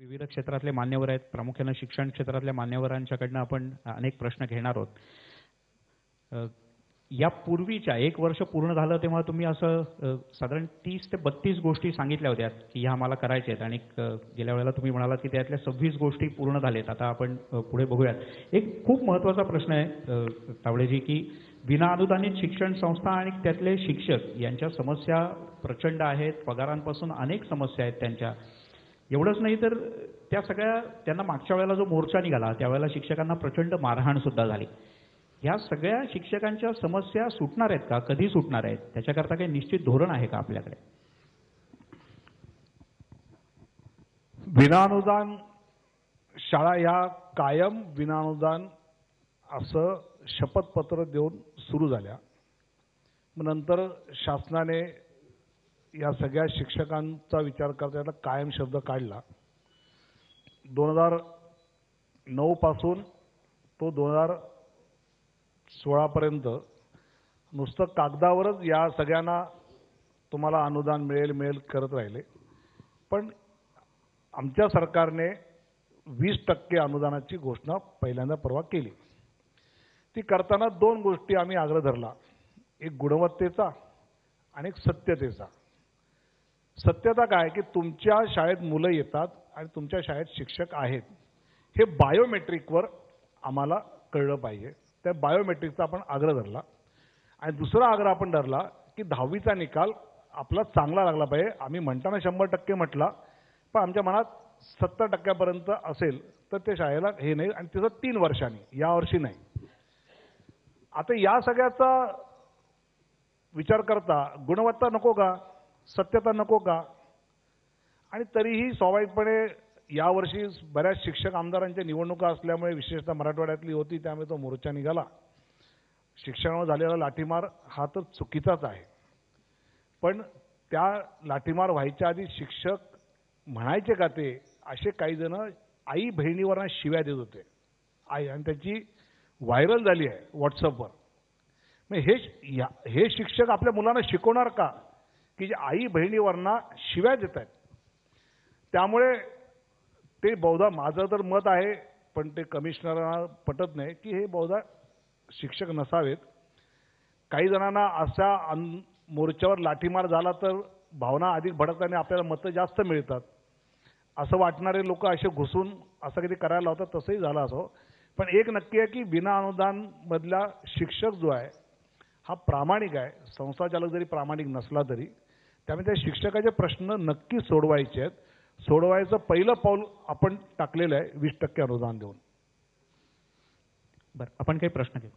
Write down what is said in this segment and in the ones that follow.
विविध क्षेत्रातले मान्यवर आहेत, प्रामुख्याने शिक्षण क्षेत्रातल्या मान्यवरांच्याकडनं आपण अनेक प्रश्न घेणार आहोत. यापूर्वीच्या 1 वर्ष पूर्ण झालं तेव्हा तुम्ही असं साधारण 30 ते 32 गोष्टी सांगितल्या होत्या की ह्या मला करायच्या आहेत आणि गेल्या वेळेला तुम्ही म्हणालात की त्यातल्या 26 गोष्टी पूर्ण झाल्यात. आता आपण पुढे बघूयात. एक खूप महत्त्वाचा प्रश्न आहे तावडेजी की विना अनुदानित शिक्षण संस्था आणि त्यातले शिक्षक यांच्या समस्या प्रचंड आहेत. पगारांपासून अनेक समस्या आहेत त्यांच्या. एवढंच नाही तर त्या सगळ्या त्यांना मागच्या वेळेला जो मोर्चा निघाला त्यावेळेला शिक्षकांना प्रचंड मारहाण सुद्धा झाली. ह्या सगळ्या शिक्षकांच्या समस्या सुटणार आहेत का? कधी सुटणार आहेत? त्याच्याकरता काही निश्चित धोरण आहे का आपल्याकडे? विनाअनुदान शाळा या कायम विनाअनुदान असं शपथपत्र देऊन सुरू झाल्या. मग नंतर शासनाने या सगळ्या शिक्षकांचा विचार करता त्याला कायम शब्द काढला. 2009 पासून तो 2016 पर्यंत नुसतं कागदावरच या सगळ्यांना तुम्हाला अनुदान मिळेल करत राहिले. पण आमच्या सरकारने 20% अनुदानाची घोषणा पहिल्यांदा परवा केली. ती करताना 2 गोष्टी आम्ही आग्रह धरला. एक गुणवत्तेचा आणि एक सत्यतेचा. सत्यता काय की तुमच्या शाळेत मुलं येतात आणि तुमच्या शाळेत शिक्षक आहेत हे बायोमेट्रिकवर आम्हाला कळलं पाहिजे. त्या बायोमेट्रिकचा आपण आग्रह धरला. आणि दुसरा आग्रह आपण धरला की 10वीचा निकाल आपला चांगला लागला पाहिजे. आम्ही म्हणताना 100% म्हटला, पण आमच्या मनात 70% असेल तर ते शाळेला हे नाही आणि त्याचं 3 वर्षांनी, यावर्षी नाही. आता या सगळ्याचा विचार करता गुणवत्ता नको का? सत्यता नको का? आणि तरीही स्वाभाविकपणे यावर्षी बऱ्याच शिक्षक आमदारांच्या निवडणुका असल्यामुळे विशेषतः मराठवाड्यातली होती त्यामुळे तो मोर्चा निघाला. शिक्षणावर झालेला लाठीमार हा तर चुकीचाच आहे. पण त्या लाठीमार व्हायच्या आधी शिक्षक म्हणायचे का ते असे काही जण आई बहिणीवरना शिव्या देत होते. आणि त्याची व्हायरल झाली आहे व्हॉट्सअपवर. मग हे शिक्षक आपल्या मुलांना शिकवणार का की जे आई बहिणीवरना शिव्या देत आहेत? त्यामुळे ते बहुधा माझं तर मत आहे पण ते कमिशनरांना पटत नाही की हे बहुधा शिक्षक नसावेत. काही जणांना अशा मोर्चावर लाठीमार झाला तर भावना अधिक भडकताना आपल्याला मतं जास्त मिळतात असं वाटणारे लोक असे घुसून असं कधी करायला होतं. तसंही झालं असो. पण एक नक्की आहे की विना अनुदान मधला शिक्षक जो आहे हा प्रामाणिक आहे. संस्थाचालक जरी प्रामाणिक नसला तरी त्यामुळे त्या शिक्षकाचे प्रश्न नक्की सोडवायचे आहेत. सोडवायचं पहिलं पाऊल आपण टाकलेलं आहे 20% अनुदान देऊन. बरं, आपण काही प्रश्न घेऊ.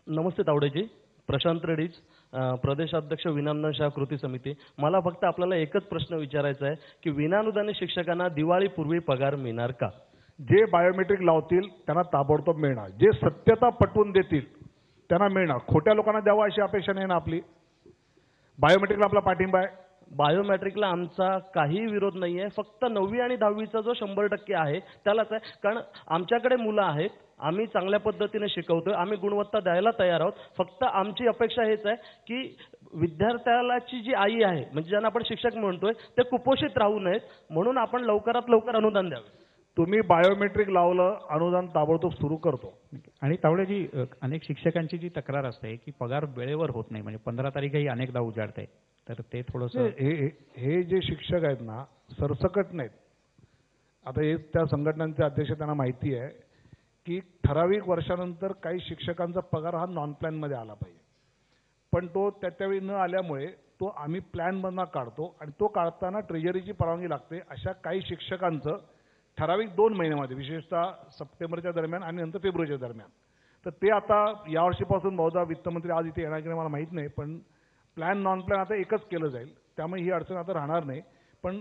नमस्ते तावडेजी. प्रशांत रेड्डीज, प्रदेशाध्यक्ष विनाअनुदान शाळा कृती समिती. मला फक्त आपल्याला एकच प्रश्न विचारायचा आहे की विनाअनुदानित शिक्षकांना दिवाळीपूर्वी पगार मिळणार का? जे बायोमेट्रिक लावतील त्यांना ताबडतोब मिळणार. जे सत्यता पटवून देतील त्यांना मिळणार. खोट्या लोकांना द्यावं अशी अपेक्षा नाही ना आपली. बायोमेट्रिकला आपला पाठिंबा आहे. बायोमेट्रिकला आमचा काही विरोध नाही आहे. फक्त 9वी आणि 10वीचा जो 100% आहे त्यालाच आहे. कारण आमच्याकडे मुलं आहेत, आम्ही चांगल्या पद्धतीने शिकवतोय, आम्ही गुणवत्ता द्यायला तयार आहोत. फक्त आमची अपेक्षा हेच आहे की विद्यार्थ्याची जी आई आहे म्हणजे ज्यांना आपण शिक्षक म्हणतोय ते कुपोषित राहू नयेत म्हणून आपण लवकरात लवकर अनुदान द्यावे. तुम्ही बायोमेट्रिक लावलं अनुदान ताबडतोब सुरू करतो. आणि तावडेजी, अनेक शिक्षकांची जी तक्रार असते की पगार वेळेवर होत नाही. म्हणजे 15 तारीखही अनेकदा उजाडते. तर ते थोडंसं हे जे शिक्षक आहेत ना सरसकट नाहीत. आता हे त्या संघटनांचे अध्यक्ष त्यांना माहिती आहे की ठराविक वर्षानंतर काही शिक्षकांचा पगार हा नॉन प्लॅनमध्ये आला पाहिजे. पण तो त्यावेळी न आल्यामुळे तो आम्ही प्लॅनमधनं काढतो आणि तो काढताना ट्रेजरीची परवानगी लागते. अशा काही शिक्षकांचं ठराविक 2 महिन्यामध्ये विशेषतः सप्टेंबरच्या दरम्यान आणि नंतर फेब्रुवारीच्या दरम्यान. तर ते आता यावर्षीपासून बहुधा वित्तमंत्री आज इथे येणार की नाही मला माहीत नाही. पण प्लॅन नॉन प्लॅन आता एकच केलं जाईल. त्यामुळे ही अडचण आता राहणार नाही. पण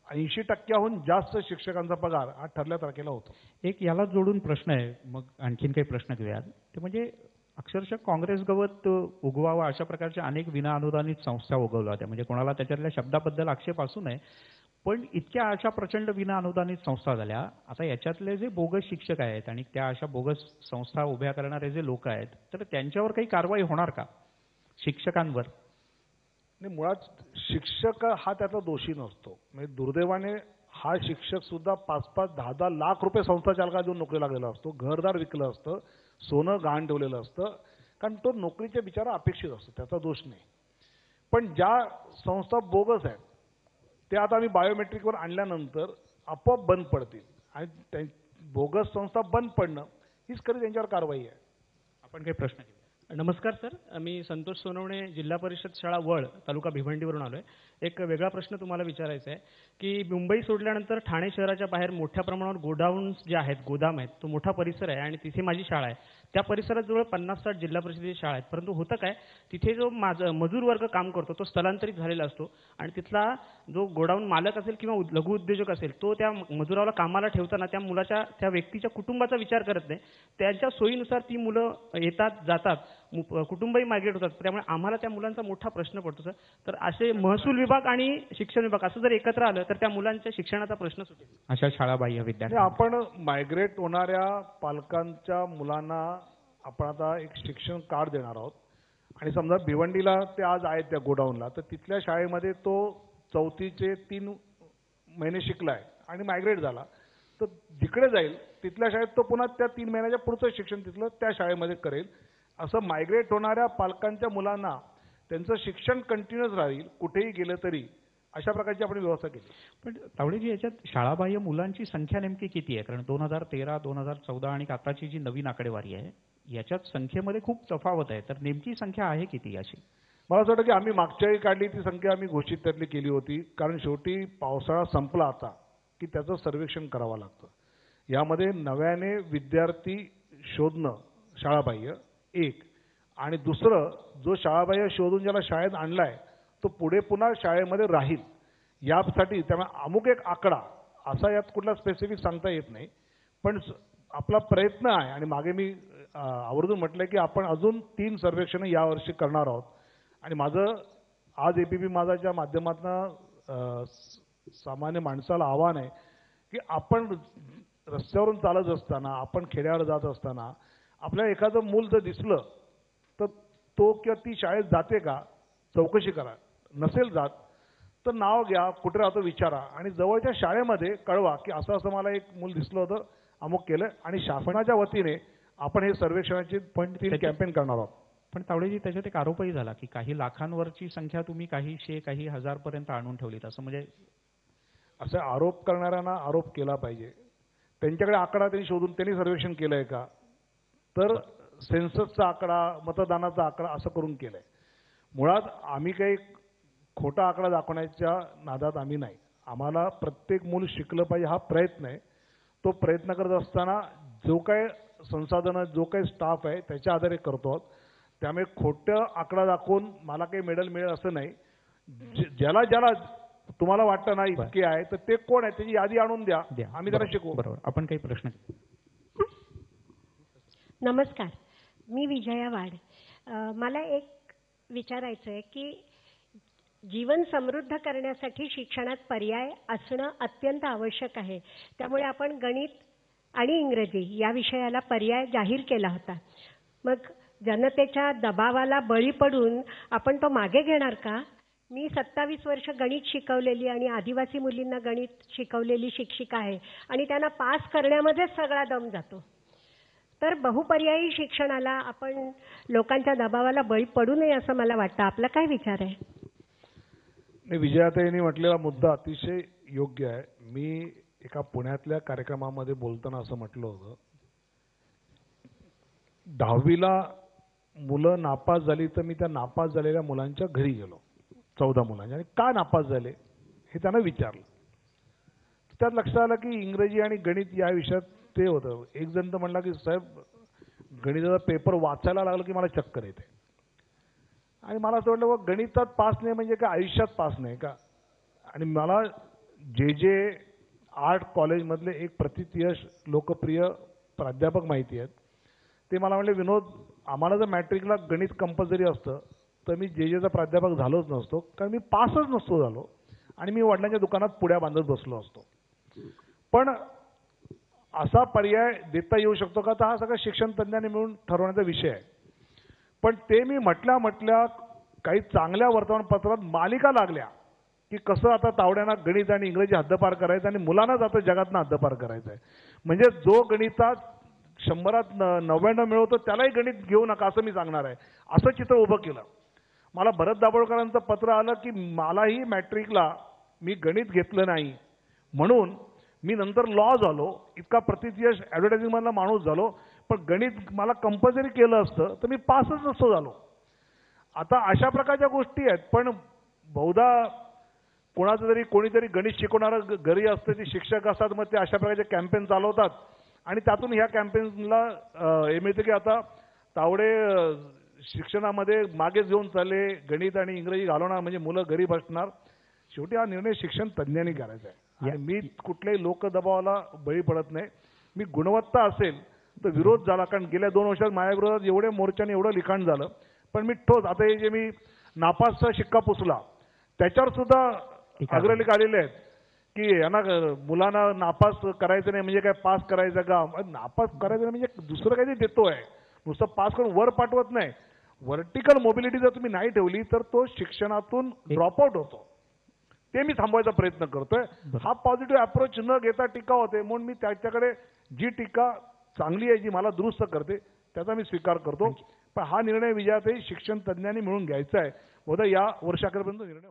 80%हून जास्त शिक्षकांचा पगार हा ठरल्या तारखेला होतो. एक याला जोडून प्रश्न आहे, मग आणखीन काही प्रश्न घेऊयात. ते म्हणजे अक्षरशः काँग्रेस गवत उगवावा अशा प्रकारच्या अनेक विना अनुदानित संस्था उगवल्या होत्या. म्हणजे कोणाला त्याच्यातल्या शब्दाबद्दल आक्षेप असू नये, पण इतक्या अशा प्रचंड विना अनुदानित संस्था झाल्या. आता याच्यातले जे बोगस शिक्षक आहेत आणि त्या अशा बोगस संस्था उभ्या करणारे जे लोक आहेत तर त्यांच्यावर काही कारवाई होणार का शिक्षकांवर? आणि मुळात शिक्षक हा त्याचा दोषी नसतो. म्हणजे दुर्दैवाने हा शिक्षक सुद्धा 5-5, 10-10 लाख रुपये संस्था चालका देऊन नोकरीला गेला असतो, घरदार विकलं असतं, सोनं गहाण ठेवलेलं असतं, कारण तो नोकरीच्या बिचारा अपेक्षित असतो, त्याचा दोष नाही. पण ज्या संस्था बोगस आहेत त्या आता आम्ही बायोमेट्रिकवर आणल्यानंतर आपोआप बंद पडतील आणि बोगस संस्था बंद पडणं हीच खरी त्यांच्यावर कारवाई आहे. आपण काही प्रश्न घेऊ? नमस्कार सर, मी संतोष सोनवणे, जिल्हा परिषद शाळा वळ, तालुका भिवंडीवरून आलोय. एक वेगळा प्रश्न तुम्हाला विचारायचा आहे की मुंबई सोडल्यानंतर ठाणे शहराच्या बाहेर मोठ्या प्रमाणावर गोडाऊन्स जे आहेत, गोदाम आहेत, तो मोठा परिसर आहे आणि तिथे माझी शाळा आहे. त्या परिसरात जवळ 50-60 जिल्हा परिषदेची शाळा आहेत. परंतु होतं काय, तिथे जो मजूर वर्ग काम करतो तो स्थलांतरित झालेला असतो आणि तिथला जो गोडाऊन मालक असेल किंवा लघु उद्योजक असेल तो त्या मजुराला कामाला ठेवताना त्या व्यक्तीच्या कुटुंबाचा विचार करत नाही. त्यांच्या सोयीनुसार ती मुलं येतात जातात, कुटुंबही मायग्रेट होतात. त्यामुळे आम्हाला त्या मुलांचा मोठा प्रश्न पडतो सर. तर असे महसूल विभाग आणि शिक्षण विभाग असं जर एकत्र आलं तर त्या मुलांच्या शिक्षणाचा प्रश्न सुटेल. अशा शाळाबाह्य विद्यार्थी आपण मायग्रेट होणाऱ्या पालकांच्या मुलांना आपण आता एक शिक्षण कार्ड देणार आहोत आणि समजा भिवंडीला ते आज आहेत त्या गोडाऊनला, तर तिथल्या शाळेमध्ये तो 4थीचे 3 महिने शिकलाय आणि मायग्रेट झाला, तर जिकडे जाईल तिथल्या शाळेत तो पुन्हा त्या 3 महिन्याच्या पुढचं शिक्षण तिथलं त्या शाळेमध्ये करेल. असं मायग्रेट होणाऱ्या पालकांच्या मुलांना त्यांचं शिक्षण कंटिन्यूअस राहील कुठेही गेलं तरी, अशा प्रकारची आपण व्यवस्था केली. पण तावडेजी, याच्यात शाळाबाह्य मुलांची संख्या नेमकी किती आहे? कारण 2013, 2014 आणि आताची जी नवीन आकडेवारी आहे याच्यात संख्येमध्ये खूप तफावत आहे. तर नेमकी संख्या आहे किती याची? मला असं वाटतं की आम्ही मागच्या वेळी काढली ती संख्या आम्ही घोषित त्यातली केली होती, कारण शेवटी पावसाळा संपला आता की त्याचं सर्वेक्षण करावं लागतं. यामध्ये नव्याने विद्यार्थी शोधणं शाळाबाह्य एक, आणि दुसरं जो शाळाबाह्य शोधून ज्याला शाळेत आणलाय तो पुढे पुन्हा शाळेमध्ये राहील यासाठी. त्यामुळे अमुक एक आकडा असा यात कुठला स्पेसिफिक सांगता येत नाही, पण आपला प्रयत्न आहे. आणि मागे मी आवर्जून म्हटलं की आपण अजून 3 सर्वेक्षण यावर्षी करणार आहोत. आणि माझं आज ABP माझाच्या माध्यमातून सामान्य माणसाला आव्हान आहे की आपण रस्त्यावरून चालत असताना, आपण खेड्यावर जात असताना आपल्याला एखादं मूल जर दिसलं तर तो किंवा ती शाळेत जाते का चौकशी करा. नसेल जात तर नाव घ्या, कुठे राहतो विचारा आणि जवळच्या शाळेमध्ये कळवा की असं असं मला एक मूल दिसलं होतं, अमुक केलं. आणि शासनाच्या वतीने आपण हे सर्वेक्षणाची 3 कॅम्पेन करणार आहोत. पण तावडेजी, त्याच्यात एक आरोपही झाला की काही लाखांवरची संख्या तुम्ही काही 100 काही 1000 पर्यंत आणून ठेवलीत. असं म्हणजे असं आरोप करणाऱ्यांना आरोप केला पाहिजे. त्यांच्याकडे आकडा त्यांनी शोधून त्यांनी सर्वेक्षण केलंय का, तर सेन्ससचा आकडा, मतदानाचा आकडा असं करून केलंय. मुळात आम्ही काही खोटा आकडा दाखवण्याच्या नादात आम्ही नाही. आम्हाला प्रत्येक मूल शिकलं पाहिजे हा प्रयत्न आहे. तो प्रयत्न करत असताना जो काय संसाधनं, जो काही स्टाफ आहे त्याच्या आधारे करतो आहोत. त्यामुळे खोटं आकडा दाखवून मला काही मेडल मिळेल असं नाही. ज्याला ज्याला तुम्हाला वाटतं ना इतके आहे तर ते कोण आहे त्याची यादी आणून द्या, आम्ही त्याला शिकवू. बरोबर. आपण काही प्रश्न? नमस्कार, मी विजया वाड. मला एक विचारायचं आहे की जीवन समृद्ध करण्यासाठी शिक्षणात पर्याय असणं अत्यंत आवश्यक आहे. त्यामुळे आपण गणित आणि इंग्रजी या विषयाला पर्याय जाहीर केला होता. मग जनतेच्या दबावाला बळी पडून आपण तो मागे घेणार का? मी 27 वर्ष गणित शिकवलेली आणि आदिवासी मुलींना गणित शिकवलेली शिक्षिका आहे आणि त्यांना पास करण्यामध्येच सगळा दम जातो. तर बहुपर्यायी शिक्षणाला आपण लोकांच्या दबावाला बळी पडू नये असं मला वाटतं. आपला काय विचार आहे? विजयाताईंनी म्हटलेला मुद्दा अतिशय योग्य आहे. मी एका पुण्यातल्या कार्यक्रमामध्ये बोलताना असं म्हटलं होतं, 10वीला मुलं नापास झाली तर मी त्या नापास झालेल्या मुलांच्या घरी गेलो, 14 मुलांच्या, आणि का नापास झाले हे त्यांना विचारलं. त्यात लक्षात आलं की इंग्रजी आणि गणित या विषयात ते होतं. एक जण तर म्हणला की साहेब गणिताचा पेपर वाचायला लागलं की मला चक्कर येते. आणि मला असं वाटलं गणितात पास नाही म्हणजे काय आयुष्यात पास नाही का? आणि मला जे आर्ट कॉलेजमधले एक प्रतिथयश लोकप्रिय प्राध्यापक माहिती आहेत. ते मला म्हणले, विनोद आम्हाला जर मॅट्रिकला गणित कंपल्सरी असतं तर मी जेचा प्राध्यापक झालोच नसतो, कारण मी पासच नसतो झालो आणि मी वडिलांच्या दुकानात पुड्या बांधत बसलो असतो. पण असा पर्याय देता येऊ शकतो का, तर हा सगळा शिक्षण तज्ञांनी मिळून ठरवण्याचा विषय आहे. पण ते मी म्हटल्या काही चांगल्या वर्तमानपत्रात मालिका लागल्या की कसं आता तावड्यांना गणित आणि इंग्रजी हद्दपार करायचं आणि मुलांनाच आता जगातनं हद्दपार करायचं आहे. म्हणजे जो गणितात 100त 99 मिळवतो त्यालाही गणित घेऊ नका असं मी सांगणार आहे. असं चित्र उभं केलं. मला भरत दाभोळकरांचं पत्र आलं की मलाही मॅट्रिकला मी गणित घेतलं नाही म्हणून मी नंतर लॉ झालो, इतका प्रतियश ॲडव्हर्टायझिंगमधला माणूस झालो, पण गणित मला कंपल्सरी केलं असतं तर मी पासच नसतो झालो. आता अशा प्रकारच्या गोष्टी आहेत. पण बहुधा कोणाचं तरी कोणीतरी गणित शिकवणारं घरी असतं, ते शिक्षक असतात, मग ते अशा प्रकारचे कॅम्पेन चालवतात आणि त्यातून ह्या कॅम्पेन्सला हे मिळतं की आता तावडे शिक्षणामध्ये मागेच घेऊन चालले, गणित आणि इंग्रजी घालवणार म्हणजे मुलं घरी बसणार. शेवटी हा निर्णय शिक्षण तज्ज्ञांनी करायचा आहे आणि मी कुठल्याही लोकदबावाला बळी पडत नाही. मी गुणवत्ता असेल तर विरोध झाला, कारण गेल्या 2 वर्षात माझ्या विरोधात एवढे मोर्चाने एवढं लिखाण झालं, पण मी ठोस आता हे जे मी नापासचा शिक्का पुसला त्याच्यावर सुद्धा अग्रलेख आलेले आहेत की यांना मुलांना नापास करायचं नाही म्हणजे काय पास करायचं का. नापास करायचं नाही म्हणजे दुसरं काहीतरी देतो आहे, नुसतं पास करून वर पाठवत नाही. व्हर्टिकल मोबिलिटी जर तुम्ही नाही ठेवली तर तो शिक्षणातून ड्रॉपआउट होतो. ते मी थांबवायचा प्रयत्न करतोय. हा पॉझिटिव्ह अप्रोच न घेता टीका होते म्हणून मी त्याच्याकडे जी टीका चांगली आहे जी मला दुरुस्त करते त्याचा मी स्वीकार करतो. पण हा निर्णय विजयातही शिक्षण तज्ज्ञांनी मिळून घ्यायचा आहे. बहुधा या वर्षाखेरपर्यंत निर्णय